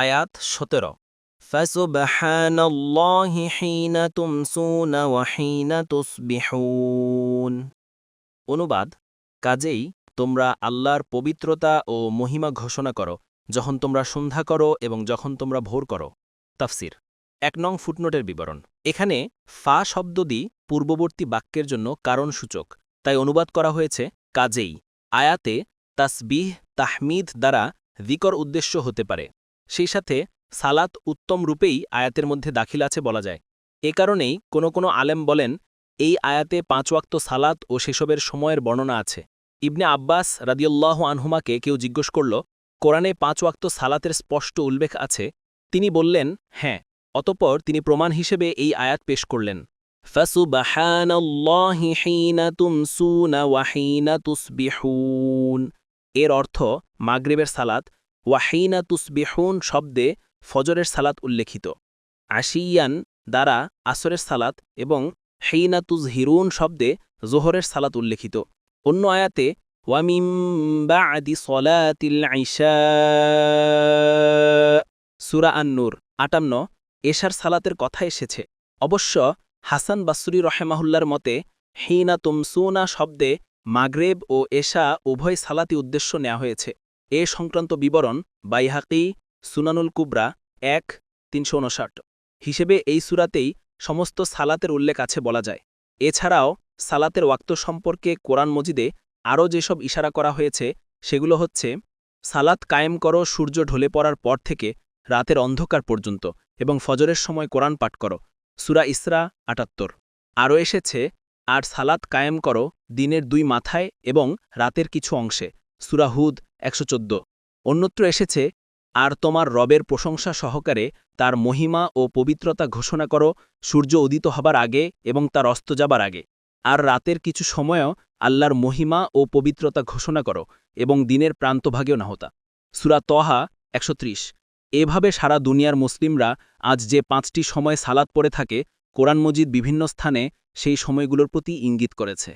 আয়াত ১৭ ফাসুবহানাল্লাহি হিনা তুমসুনা ওয়া হিনা তুসবিহুন। অনুবাদ: কাজেই তোমরা আল্লাহর পবিত্রতা ও মহিমা ঘোষণা করো যখন তোমরা সন্ধ্যা করো এবং যখন তোমরা ভোর করো। তাফসির ১ নং ফুটনোটের বিবরণ। এখানে ফা শব্দটি পূর্ববর্তী বাক্যের জন্য কারণসূচক, তাই অনুবাদ করা হয়েছে কাজেই। আয়াতে তাসবিহ তাহমিদ দ্বারা যিকর উদ্দেশ্য হতে পারে, সেই সাথে সালাত উত্তম রূপেই আয়াতের মধ্যে দাখিল আছে বলা যায়। এ কারণেই কোনো আলেম বলেন এই আয়াতে ৫ ওয়াক্ত সালাত ও সেসবের সময়ের বর্ণনা আছে। ইবনে আব্বাস রাদিয়াল্লাহু আনহুমাকে কেউ জিজ্ঞেস করল, কোরআনে ৫ ওয়াক্ত সালাতের স্পষ্ট উল্লেখ আছে? তিনি বললেন, হ্যাঁ। অতঃপর তিনি প্রমাণ হিসেবে এই আয়াত পেশ করলেন, ফাসুবহানাল্লাহি হিনা তুমসুনা ওয়া হিনা তুসবিহুন। এর অর্থ মাগরিবের সালাত, ওয়াহিনা তুসবিহুন শব্দে ফজরের সালাত উল্লেখিত, আশিয়ান দ্বারা আসরের সালাত এবং হিনা তুজহিরুন শব্দে জোহরের সালাত উল্লেখিত। অন্য আয়াতে ওয়ামিম বা'দি সলাতিল ইশা, সূরা আন-নূর ৫৮, এশার সালাতের কথা এসেছে। অবশ্য হাসান বাসরি রহেমাহুল্লার মতে হিনা তুমসুনা শব্দে মাগরেব ও এশা উভয় সালাতি উদ্দেশ্য নেওয়া হয়েছে। এ সংক্রান্ত বিবরণ বাইহাকি সুনানুল কুবরা ১-৩৫৯ হিসেবে এই সূরাতেই সমস্ত সালাতের উল্লেখ আছে বলা যায়। এছাড়াও সালাতের ওয়াক্ত সম্পর্কে কোরআন মজিদে আরও যেসব ইশারা করা হয়েছে সেগুলো হচ্ছে, সালাত কায়েম করো সূর্য ঢলে পড়ার পর থেকে রাতের অন্ধকার পর্যন্ত এবং ফজরের সময় কোরআন পাঠ করো, সূরা ইসরা ৭৮। আরও এসেছে, আর সালাত কায়েম করো দিনের ২ মাথায় এবং রাতের কিছু অংশে, সূরা হুদ ১১৪। অন্যত্র এসেছে, আর তোমার রবের প্রশংসা সহকারে তার মহিমা ও পবিত্রতা ঘোষণা করো সূর্য উদিত হবার আগে এবং তার অস্ত যাবার আগে, আর রাতের কিছু সময়ও আল্লাহর মহিমা ও পবিত্রতা ঘোষণা করো এবং দিনের প্রান্তভাগেও না হতা, সূরা তহা ১৩০। এভাবে সারা দুনিয়ার মুসলিমরা আজ যে ৫টি সময় সালাত পড়ে থাকে, কোরআন মজিদ বিভিন্ন স্থানে সেই সময়গুলোর প্রতি ইঙ্গিত করেছে।